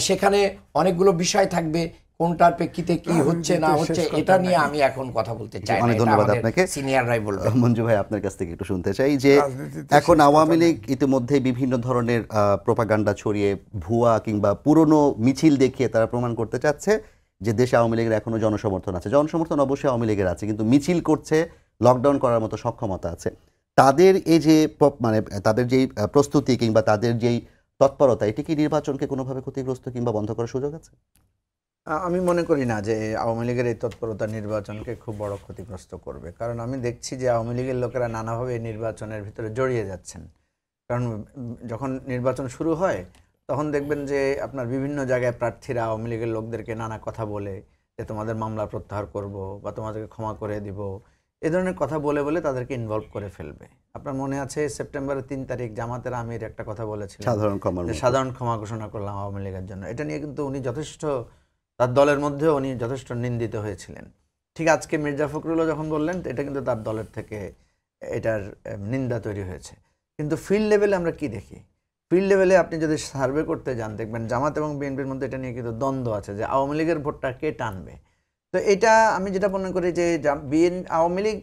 S2: সেখানে অনেকগুলো বিষয় থাকবে, কোনটার প্রেক্ষিতে কি হচ্ছে না হচ্ছে এটা নিয়ে আমি এখন কথা বলতে চাই না।
S1: অনেক ধন্যবাদ আপনাকে।
S2: সিনিয়ররাই বলবে।
S1: মঞ্জু ভাই, আপনার কাছ থেকে একটু শুনতে চাই যে এখন আওয়ামী লীগ ইতিমধ্যে বিভিন্ন ধরনের প্রোপাগান্ডা ছড়িয়ে ভুয়া কিংবা পুরনো মিছিল দেখিয়ে তারা প্রমাণ করতে চাচ্ছে যে দেশে আওয়ামী লীগের এখনো জনসমর্থন আছে। জনসমর্থন অবশ্যই আওয়ামী লীগের আছে, কিন্তু মিছিল করছে, লকডাউন করার মতো সক্ষমতা আছে। তাদের এই যে মানে তাদের যেই প্রস্তুতি কিংবা তাদের যেই তৎপরতা, এটি কি নির্বাচনকে কোনোভাবে ক্ষতিগ্রস্ত কিংবা বন্ধ করার সুযোগ আছে?
S3: আমি মনে করি না যে আওয়ামী লীগের এই তৎপরতা নির্বাচনকে খুব বড় ক্ষতিগ্রস্ত করবে, কারণ আমি দেখছি যে আওয়ামী লীগের লোকেরা নানাভাবে এই নির্বাচনের ভিতরে জড়িয়ে যাচ্ছেন। কারণ যখন নির্বাচন শুরু হয় তখন দেখবেন যে আপনার বিভিন্ন জায়গায় প্রার্থীরা আওয়ামী লীগের লোকদেরকে নানা কথা বলে যে তোমাদের মামলা প্রত্যাহার করব বা তোমাদেরকে ক্ষমা করে দিব, এ ধরনের কথা বলে বলে তাদেরকে ইনভলভ করে ফেলবে। আপনার মনে আছে সেপ্টেম্বরের 3 তারিখ জামাতের আমির একটা কথা বলেছিলেন, সাধারণ ক্ষমা ঘোষণা করলাম আওয়ামী লীগের জন্য। এটা নিয়ে কিন্তু উনি যথেষ্ট, তার দলের মধ্যে উনি যথেষ্ট নিন্দিত হয়েছিলেন। ঠিক আজকে মির্জা ফখরুলও যখন বললেন, এটা কিন্তু তার দলের থেকে এটার নিন্দা তৈরি হয়েছে। কিন্তু ফিল্ড লেভেলে আমরা কি দেখি? ফিল্ড লেভেলে আপনি যদি সার্ভে করতে যান দেখবেন জামাত এবং বিএনপির মধ্যে এটা নিয়ে কিন্তু দ্বন্দ্ব আছে যে আওয়ামী লীগের ভোটটা কে টানবে। তো এটা আমি যেটা মনে করি যে আওয়ামী লীগ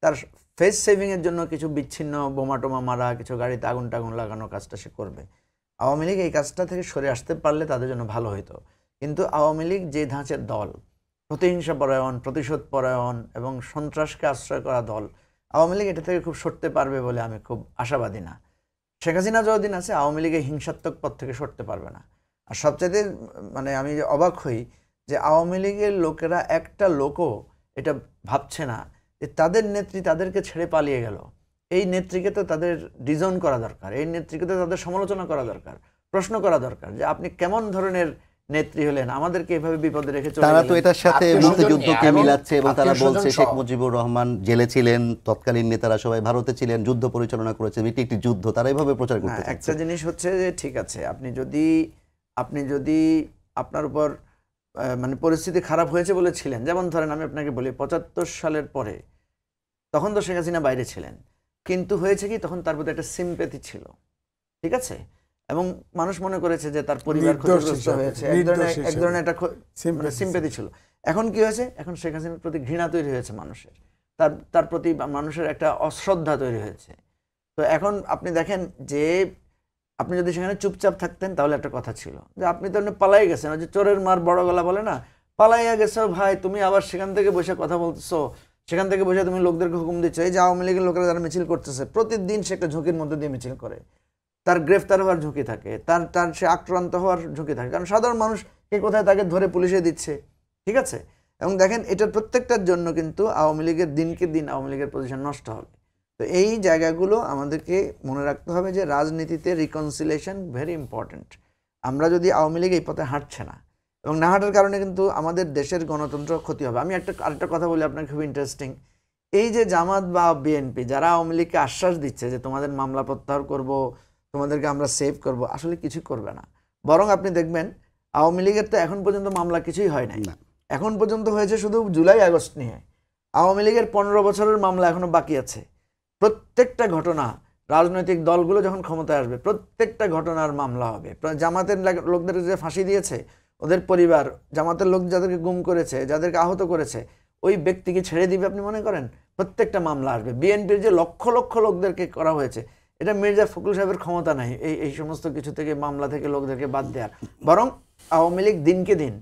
S3: তার ফেস সেভিংয়ের জন্য কিছু বিচ্ছিন্ন বোমা টোমা মারা, কিছু গাড়িতে আগুন টাগুন লাগানোর কাজটা সে করবে। আওয়ামী লীগ এই কাজটা থেকে সরে আসতে পারলে তাদের জন্য ভালো হতো। কিন্তু আওয়ামী লীগ যে ধাঁচের দল, প্রতিহিংসা পরায়ণ, প্রতিশোধ পরায়ণ এবং সন্ত্রাসকে আশ্রয় করা দল, আওয়ামী লীগ এটা থেকে খুব সরতে পারবে বলে আমি খুব আশাবাদী না। শেখ হাসিনা যতদিন আছে আওয়ামী লীগের হিংসাত্মক পথ থেকে সরতে পারবে না। আর সবচেয়ে মানে আমি অবাক হই যে আওয়ামী লীগের লোকেরা একটা লোকও এটা ভাবছে না যে তাদের নেত্রী তাদেরকে ছেড়ে পালিয়ে গেল। এই নেত্রীকে তো তাদের ডিজাউন করা দরকার, এই নেত্রীকে তো তাদের সমালোচনা করা দরকার, প্রশ্ন করা দরকার যে আপনি কেমন ধরনের নেত্রী হলেন, আমাদেরকে এভাবে বিপদে রেখে চলে গেলেন।
S1: তারা তো এটার সাথে মুক্তিযুদ্ধকে মিলাচ্ছে এবং তারা বলছে শেখ মুজিবুর রহমান জেলে ছিলেন, তৎকালীন নেতারা সবাই ভারতে ছিলেন, যুদ্ধ পরিচালনা করেছেন, এটি একটি যুদ্ধ, তারা এভাবে প্রচার করতে চাচ্ছে।
S3: একটা জিনিস হচ্ছে যে ঠিক আছে, আপনি যদি আপনার উপর মানে পরিস্থিতি খারাপ হয়েছে বলেছিলেন, যেমন ধরেন আমি আপনাকে বলি 75 সালের পরে তখন তো শেখ হাসিনা বাইরে ছিলেন, কিন্তু হয়েছে কি তখন তার প্রতি একটা সিম্প্যাথি ছিল, ঠিক আছে, এবং মানুষ মনে করেছে যে তার পরিবার ক্ষতিগ্রস্ত হয়েছে, এক ধরনের একটা সিম্প্যাথি ছিল। এখন কি হয়েছে? এখন শেখ হাসিনার প্রতি ঘৃণা তৈরি হয়েছে মানুষের, তার প্রতি মানুষের একটা অশ্রদ্ধা তৈরি হয়েছে। তো এখন আপনি দেখেন যে আপনি যদি সেখানে চুপচাপ থাকতেন তাহলে একটা কথা ছিল যে আপনি তো পালাই গেছেন, ওই যে চোরের মার বড় গলা বলে না, পালাইয়া গেছো ভাই, তুমি আবার সেখান থেকে বসে কথা বলতেছো, সেখান থেকে বসে তুমি লোকদেরকে হুকুম দিচ্ছ। এই যে আওয়ামী লীগের লোকেরা যারা মিছিল করতেছে প্রতিদিন সে একটা ঝুঁকির মধ্যে দিয়ে মিছিল করে, তার গ্রেফতার হওয়ার ঝুঁকি থাকে, তার সে আক্রান্ত হওয়ার ঝুঁকি থাকে, কারণ সাধারণ মানুষ কে কোথায় তাকে ধরে পুলিশে দিচ্ছে, ঠিক আছে। এবং দেখেন এটার প্রত্যেকটার জন্য কিন্তু আওয়ামী লীগের দিনকে দিন আওয়ামী লীগের পজিশন নষ্ট হবে। তো এই জায়গাগুলো আমাদেরকে মনে রাখতে হবে যে রাজনীতিতে রিকনসিলিয়েশন ভেরি ইম্পর্ট্যান্ট। আমরা যদি আওয়ামী লীগ এই পথে হাঁটছে না এবং না হাঁটার কারণে কিন্তু আমাদের দেশের গণতন্ত্র ক্ষতি হবে। আমি আরেকটা কথা বলি আপনার, খুব ইন্টারেস্টিং। এই যে জামাত বা বিএনপি যারা আওয়ামী লীগকে আশ্বাস দিচ্ছে যে তোমাদের মামলা প্রত্যাহার করব, তোমাদেরকে আমরা সেভ করব, আসলে কিছু করবে না। বরং আপনি দেখবেন আওয়ামী লীগের তো এখন পর্যন্ত মামলা কিছুই হয় নাই, এখন পর্যন্ত হয়েছে শুধু জুলাই আগস্ট নিয়ে। আওয়ামী লীগের 15 বছরের মামলা এখনো বাকি আছে। প্রত্যেকটা ঘটনা, রাজনৈতিক দলগুলো যখন ক্ষমতায় আসবে প্রত্যেকটা ঘটনার মামলা হবে। জামাতের লোকদের যে ফাঁসি দিয়েছে ওদের পরিবার, জামাতের লোক যাদেরকে গুম করেছে, যাদেরকে আহত করেছে, ওই ব্যক্তিকে ছেড়ে দিবে আপনি মনে করেন? প্রত্যেকটা মামলা আসবে। বিএনপির যে লক্ষ লক্ষ লোকদেরকে করা হয়েছে, এটা মির্জা ফখরুল সাহেবের ক্ষমতা নাই এই সমস্ত কিছু থেকে, মামলা থেকে লোকদেরকে বাদ দেওয়ার। বরং আওয়ামী লীগ দিনকে দিন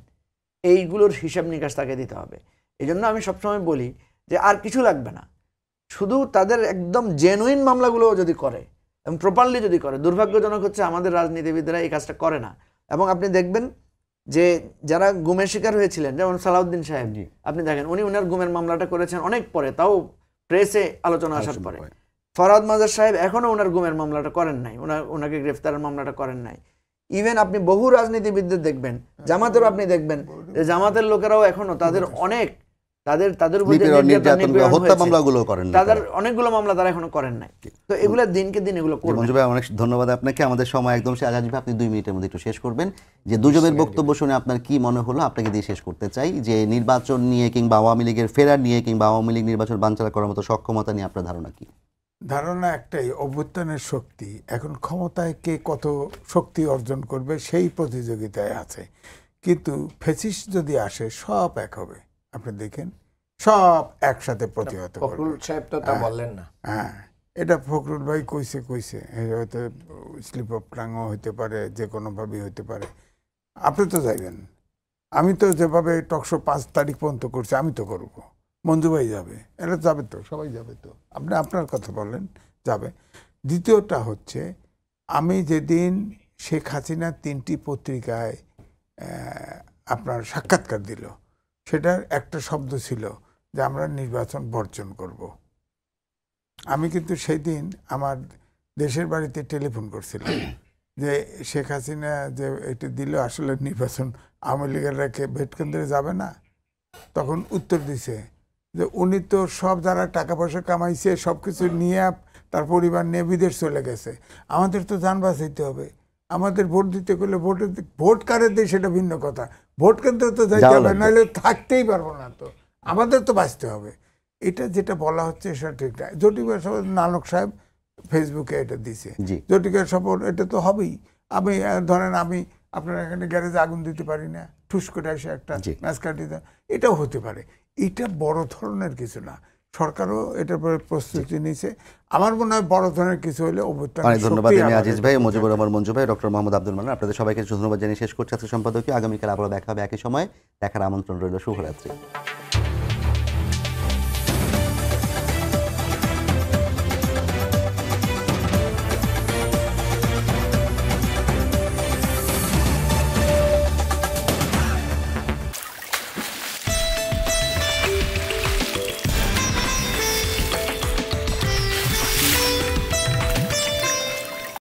S3: এইগুলোর হিসাব নিকাশ তাকে দিতে হবে। এই জন্য আমি সবসময় বলি যে আর কিছু লাগবে না, শুধু তাদের একদম জেনুইন মামলাগুলো যদি করে এবং প্রপারলি যদি করে। দুর্ভাগ্যজনক হচ্ছে আমাদের রাজনীতিবিদরা এই কাজটা করে না। এবং আপনি দেখবেন যে যারা গুমের শিকার হয়েছিলেন, যেমন সালাউদ্দিন সাহেব, আপনি দেখেন উনি ওনার গুমের মামলাটা করেছেন অনেক পরে, তাও প্রেসে আলোচনা আসার পরে। ফরহাদ মাজার সাহেব এখনও ওনার গুমের মামলাটা করেন নাই, ওনাকে গ্রেফতারের মামলাটা করেন নাই। ইভেন আপনি বহু রাজনীতিবিদদের দেখবেন, জামাতেরও আপনি দেখবেন যে জামাতের লোকেরাও এখনো তাদের অনেক তাদের তাদের উপর যে
S1: নিপীড়ন,
S3: নির্যাতন,
S1: নির্যাতন,
S3: নিপীড়ন
S1: হত্যা
S3: হয়েছে,
S1: মামলাগুলো করেন না
S3: তাদের
S1: তারা।
S3: অনেকগুলো মামলা তারা এখনো করেন নাই। তো এগুলো দিনকে দিন এগুলো করবেন।
S1: মঞ্জু ভাই অনেক ধন্যবাদ আপনাকে। আমাদের সময় একদম শেষ। আজিজ ভাই, আপনি 2 মিনিটের মধ্যে একটু শেষ করবেন, যে দুজনের বক্তব্য শুনে আপনার কি মনে হলো, আপনাকে দিয়ে শেষ করতে চাই, যে নির্বাচন নিয়ে কিংবা আওয়ামী লীগের ফেরার নিয়ে কিংবা আওয়ামী লীগ নির্বাচন বানচাল করার মতো সক্ষমতা নিয়ে আপনার ধারণা কি?
S4: ধারণা একটাই, অভ্যুত্থানের শক্তি। এখন ক্ষমতায় কে কত শক্তি অর্জন করবে সেই প্রতিযোগিতায় আছে। কিন্তু ফ্যাসিস্ট যদি আসে সব এক হবে, আপনি দেখেন সব একসাথে প্রতিহত করবে।
S2: ফখরুল সাহেব তো তা বললেন না।
S4: হ্যাঁ, এটা ফখরুল ভাই কইছে হয়তো স্লিপ অফ টাংও হতে পারে, যে কোনোভাবেই হতে পারে। আপনি তো যাইবেন, আমি তো যেভাবে টকশো 5 তারিখ পর্যন্ত করছি আমি তো করব, মঞ্জু ভাই যাবে, এরা যাবে তো, সবাই যাবে তো। আপনি আপনার কথা বলেন, যাবে। দ্বিতীয়টা হচ্ছে, আমি যেদিন শেখ হাসিনা 3টি পত্রিকায় আপনার সাক্ষাৎকার দিল, সেটার একটা শব্দ ছিল যে আমরা নির্বাচন বর্জন করব। আমি কিন্তু সেই দিন আমার দেশের বাড়িতে টেলিফোন করছিলাম যে শেখ হাসিনা যে এটি দিল, আসলে নির্বাচন আওয়ামী লীগের রেখে ভোট কেন্দ্রে যাবে না। তখন উত্তর দিছে যে উনি তো সব যারা টাকা পয়সা কামাইছে সব কিছু নিয়ে তার পরিবার নিয়ে বিদেশ চলে গেছে, আমাদের তো যান বাঁচাইতে হবে, আমাদের ভোট দিতে গেলে ভোট কারে দেয় সেটা ভিন্ন কথা, ভোট কেন্দ্রে তো যাইতে হবে, নাহলে থাকতেই পারবো না, তো আমাদের তো বাঁচতে হবে। এটা যেটা বলা হচ্ছে সেটা ঠিক না। জটিকার সফর নানক সাহেব ফেসবুকে এটা দিছে, জটিকার সফর এটা তো হবেই। আমি ধরেন আমি আপনার এখানে গ্যারেজে আগুন দিতে পারি না, ঠুস করে এসে একটা ম্যাচ কাটিয়ে দেন, এটাও হতে পারে। এটা বড় ধরনের কিছু না, সরকারও এটার পরে প্রস্তুতি নিয়েছে। আমার মনে হয় বড় ধরনের কিছু হলে অভ্যুত্থান।
S1: অনেক ধন্যবাদ আজিজ ভাই, মুজিবুর রহমান মঞ্জু ভাই, ডক্টর মোহাম্মদ আব্দুল মান্নান, আপনাদের সবাইকে ধন্যবাদ জানিয়ে শেষ করছি আজকের সম্পাদকীয়। আগামীকাল আবারও দেখা হবে একই সময়, দেখার আমন্ত্রণ রইল। শুভরাত্রি।